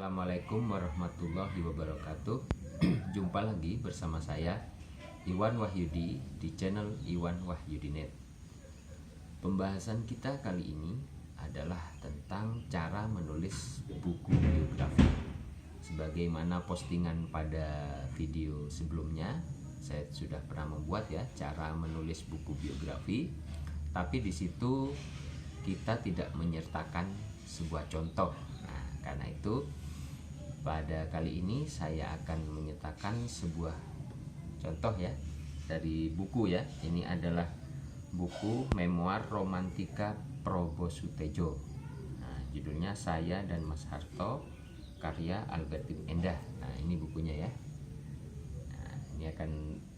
Assalamualaikum warahmatullahi wabarakatuh. Jumpa lagi bersama saya Iwan Wahyudi di channel Iwan Wahyudinet. Pembahasan kita kali ini adalah tentang cara menulis buku biografi. Sebagaimana postingan pada video sebelumnya, saya sudah pernah membuat ya cara menulis buku biografi, tapi di situ kita tidak menyertakan sebuah contoh. Nah, karena itu pada kali ini saya akan menyertakan sebuah contoh ya dari buku ya. Ini adalah buku Memoir Romantika Probossutejo. Nah, judulnya Saya dan Mas Harto, karya Albertin Endah. Nah, ini bukunya ya. Nah, ini akan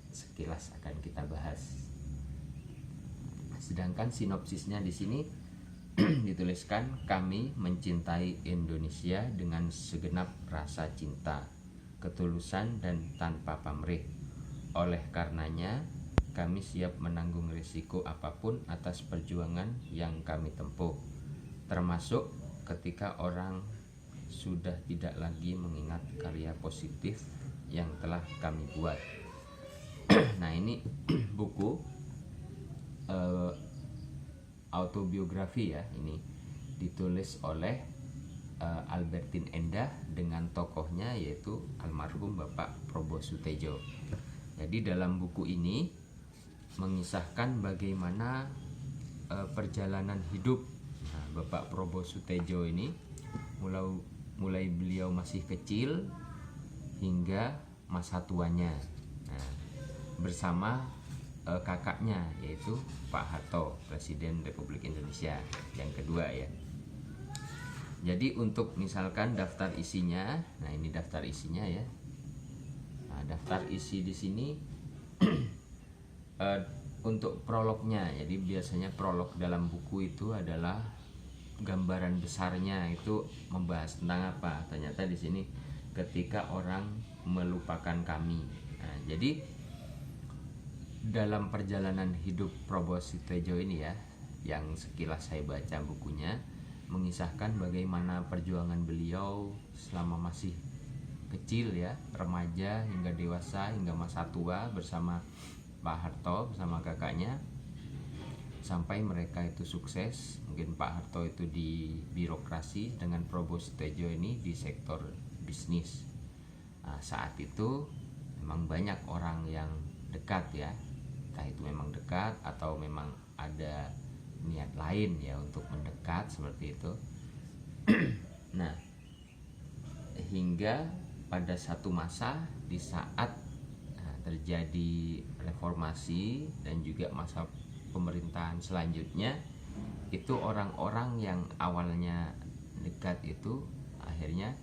sekilas akan kita bahas. Sedangkan sinopsisnya di sini dituliskan, kami mencintai Indonesia dengan segenap rasa cinta, ketulusan dan tanpa pamrih. Oleh karenanya, kami siap menanggung risiko apapun atas perjuangan yang kami tempuh, termasuk ketika orang sudah tidak lagi mengingat karya positif yang telah kami buat. Nah, ini buku autobiografi ya, ini ditulis oleh Albertin Endah dengan tokohnya yaitu almarhum Bapak Probossutejo. Jadi dalam buku ini mengisahkan bagaimana perjalanan hidup Bapak Probossutejo ini mulai beliau masih kecil hingga masa tuanya. Nah, bersama kakaknya yaitu Pak Harto, Presiden Republik Indonesia yang kedua ya. Jadi untuk misalkan daftar isinya, nah ini daftar isinya ya. Nah, daftar isi di sini untuk prolognya. Jadi biasanya prolog dalam buku itu adalah gambaran besarnya itu membahas tentang apa. Ternyata di sini ketika orang melupakan kami. Nah, jadi dalam perjalanan hidup Probossutejo ini ya, yang sekilas saya baca bukunya, mengisahkan bagaimana perjuangan beliau selama masih kecil ya, remaja hingga dewasa hingga masa tua bersama Pak Harto, bersama kakaknya, sampai mereka itu sukses. Mungkin Pak Harto itu di birokrasi, dengan Probossutejo ini di sektor bisnis. Nah, saat itu memang banyak orang yang dekat ya, entah itu memang dekat atau memang ada niat lain ya untuk mendekat seperti itu. Nah, hingga pada satu masa di saat terjadi reformasi dan juga masa pemerintahan selanjutnya, itu orang-orang yang awalnya dekat itu akhirnya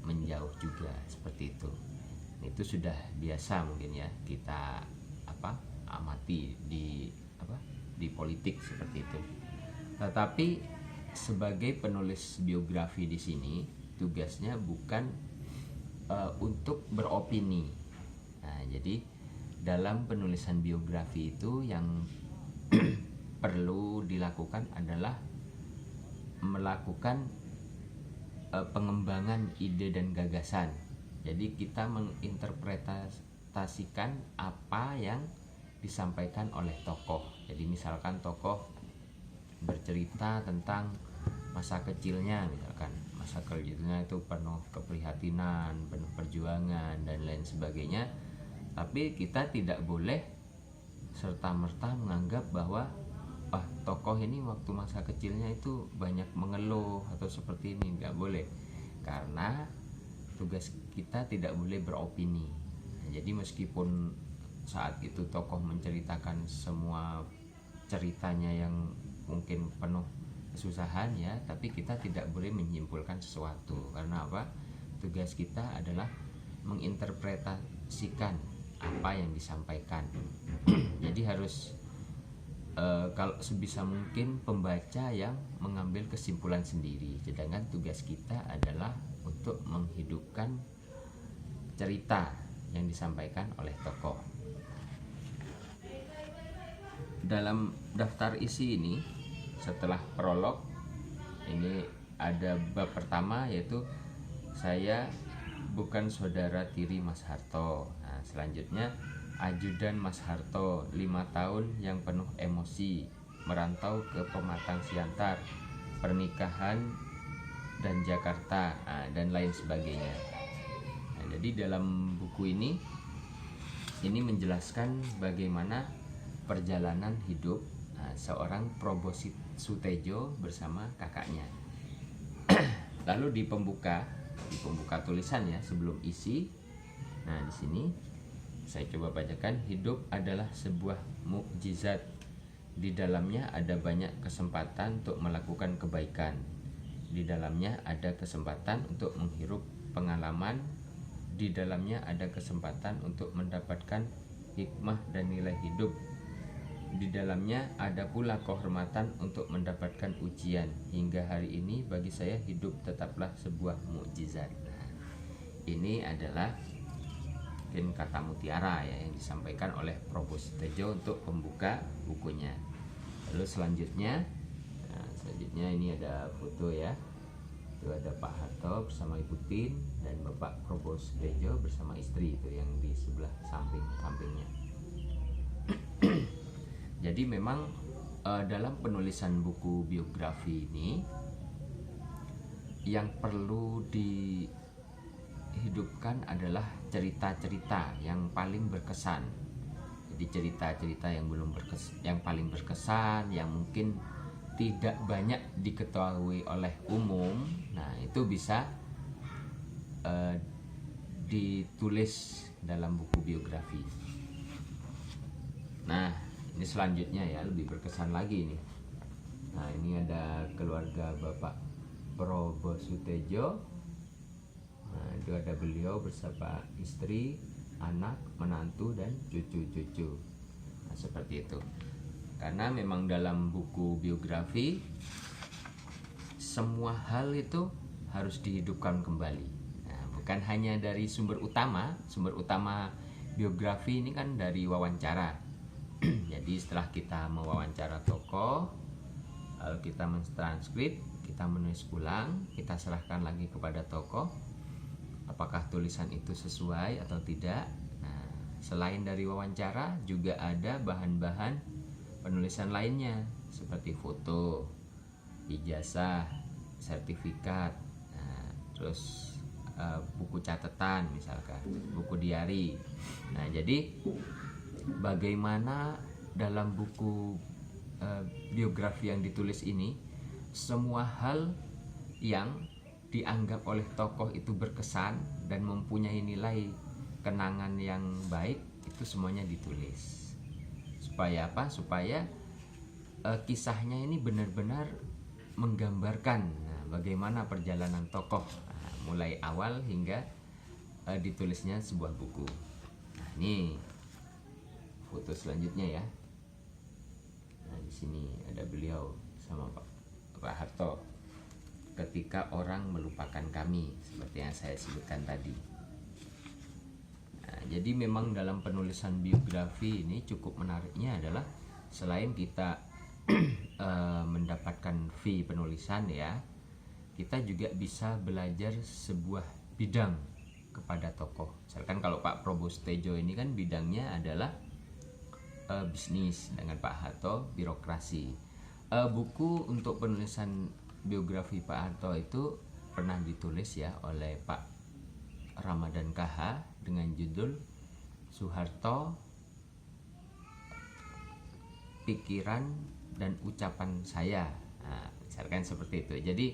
menjauh juga seperti itu. Itu sudah biasa mungkin ya kita amati di politik seperti itu. Tetapi sebagai penulis biografi di sini tugasnya bukan untuk beropini. Nah, jadi dalam penulisan biografi itu yang perlu dilakukan adalah melakukan pengembangan ide dan gagasan. Jadi kita menginterpretasikan apa yang disampaikan oleh tokoh. Jadi misalkan tokoh bercerita tentang masa kecilnya, misalkan masa kecilnya itu penuh keprihatinan, penuh perjuangan dan lain sebagainya. Tapi kita tidak boleh serta-merta menganggap bahwa tokoh ini waktu masa kecilnya itu banyak mengeluh atau seperti ini. Nggak boleh, karena tugas kita tidak boleh beropini. Nah, jadi meskipun saat itu tokoh menceritakan semua ceritanya yang mungkin penuh kesusahan ya, tapi kita tidak boleh menyimpulkan sesuatu. Karena apa? Tugas kita adalah menginterpretasikan apa yang disampaikan. Jadi harus kalau sebisa mungkin pembaca yang mengambil kesimpulan sendiri. Sedangkan tugas kita adalah untuk menghidupkan cerita yang disampaikan oleh tokoh. Dalam daftar isi ini, setelah prolog ini ada bab pertama yaitu saya bukan saudara tiri Mas Harto. Nah, selanjutnya ajudan Mas Harto, 5 tahun yang penuh emosi, merantau ke Pematang Siantar, pernikahan dan Jakarta, dan lain sebagainya. Nah, jadi dalam buku ini menjelaskan bagaimana perjalanan hidup seorang Probo Sutejo bersama kakaknya. Lalu di pembuka tulisan ya, sebelum isi. Nah, di sini saya coba bacakan, hidup adalah sebuah mukjizat. Di dalamnya ada banyak kesempatan untuk melakukan kebaikan. Di dalamnya ada kesempatan untuk menghirup pengalaman. Di dalamnya ada kesempatan untuk mendapatkan hikmah dan nilai hidup. Di dalamnya ada pula kehormatan untuk mendapatkan ujian. Hingga hari ini bagi saya hidup tetaplah sebuah mukjizat. Nah, ini adalah mungkin kata mutiara ya yang disampaikan oleh Probo Sutejo untuk pembuka bukunya. Lalu selanjutnya ini ada foto ya. Itu ada Pak Harto bersama Ibu Tin dan Bapak Probo Sutejo bersama istri, itu yang di sebelah sampingnya. Jadi memang dalam penulisan buku biografi ini yang perlu dihidupkan adalah cerita-cerita yang paling berkesan. Jadi cerita-cerita yang paling berkesan, yang mungkin tidak banyak diketahui oleh umum. Nah, itu bisa ditulis dalam buku biografi. Nah, ini selanjutnya ya, lebih berkesan lagi nih. Nah, ini ada keluarga Bapak Probo Sutejo. Nah, itu ada beliau bersama istri, anak, menantu, dan cucu-cucu. Nah, seperti itu. Karena memang dalam buku biografi semua hal itu harus dihidupkan kembali. Nah, bukan hanya dari sumber utama biografi ini kan dari wawancara. Jadi setelah kita mewawancara tokoh, lalu kita mentranskrip, kita menulis ulang, kita serahkan lagi kepada tokoh, apakah tulisan itu sesuai atau tidak. Nah, selain dari wawancara juga ada bahan-bahan penulisan lainnya seperti foto, ijazah, sertifikat, terus buku catatan misalkan, buku diari. Nah, jadi bagaimana dalam buku biografi yang ditulis ini, semua hal yang dianggap oleh tokoh itu berkesan dan mempunyai nilai kenangan yang baik, itu semuanya ditulis. Supaya apa? Supaya kisahnya ini benar-benar menggambarkan bagaimana perjalanan tokoh mulai awal hingga ditulisnya sebuah buku. Nah, ini foto selanjutnya ya. Nah, di sini ada beliau sama Pak Harto ketika orang melupakan kami, seperti yang saya sebutkan tadi. Nah, jadi memang dalam penulisan biografi ini cukup menariknya adalah selain kita mendapatkan fee penulisan ya, kita juga bisa belajar sebuah bidang kepada tokoh. Misalkan kalau Pak Probo Sutejo ini kan bidangnya adalah bisnis, dengan Pak Harto birokrasi. Buku untuk penulisan biografi Pak Harto itu pernah ditulis ya oleh Pak Ramadan KH dengan judul Soeharto, Pikiran dan Ucapan Saya. Nah, misalkan seperti itu. Jadi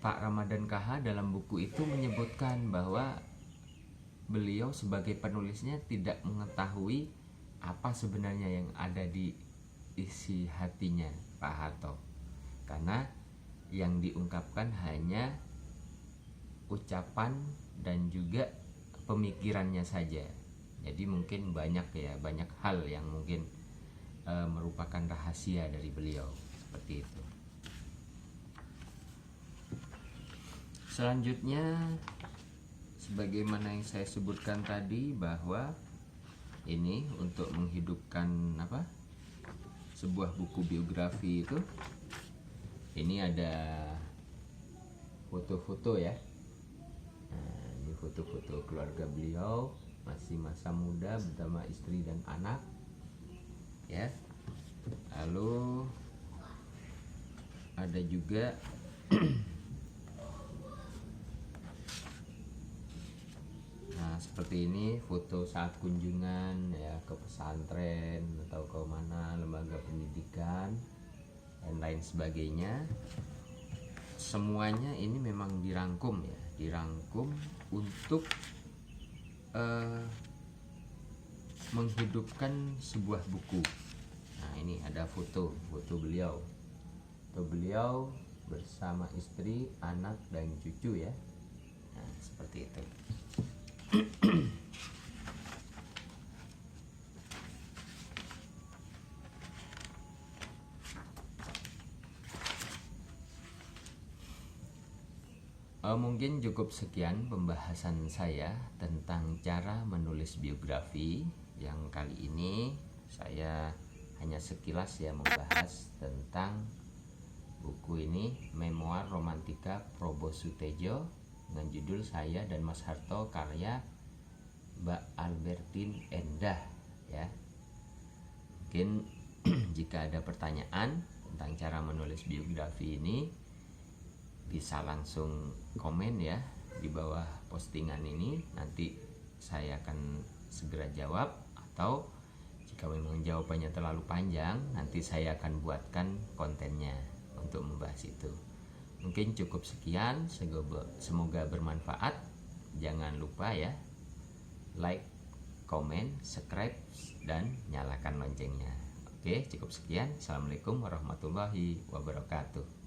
Pak Ramadan KH dalam buku itu menyebutkan bahwa beliau sebagai penulisnya tidak mengetahui apa sebenarnya yang ada di isi hatinya Pak Harto, karena yang diungkapkan hanya ucapan dan juga pemikirannya saja. Jadi mungkin banyak hal yang mungkin merupakan rahasia dari beliau, seperti itu. Selanjutnya, sebagaimana yang saya sebutkan tadi, bahwa ini untuk menghidupkan sebuah buku biografi itu, ini ada foto-foto ya. Nah, ini foto-foto keluarga beliau masih masa muda bersama istri dan anak ya. Lalu ada juga nah seperti ini foto saat kunjungan ya ke pesantren atau ke mana lembaga pendidikan dan lain sebagainya. Semuanya ini memang dirangkum ya, dirangkum untuk menghidupkan sebuah buku. Nah ini ada foto beliau, bersama istri, anak dan cucu ya. Nah seperti itu. Mungkin cukup sekian pembahasan saya tentang cara menulis biografi. Yang kali ini saya hanya sekilas ya membahas tentang buku ini, Memoir Romantika Probo Sutejo, dengan judul Saya dan Mas Harto, karya Mbak Albertine Endah ya. Mungkin jika ada pertanyaan tentang cara menulis biografi ini bisa langsung komen ya di bawah postingan ini, nanti saya akan segera jawab, atau jika memang jawabannya terlalu panjang nanti saya akan buatkan kontennya untuk membahas itu. Mungkin cukup sekian, semoga bermanfaat. Jangan lupa ya like, komen, subscribe dan nyalakan loncengnya. Oke, cukup sekian. Assalamualaikum warahmatullahi wabarakatuh.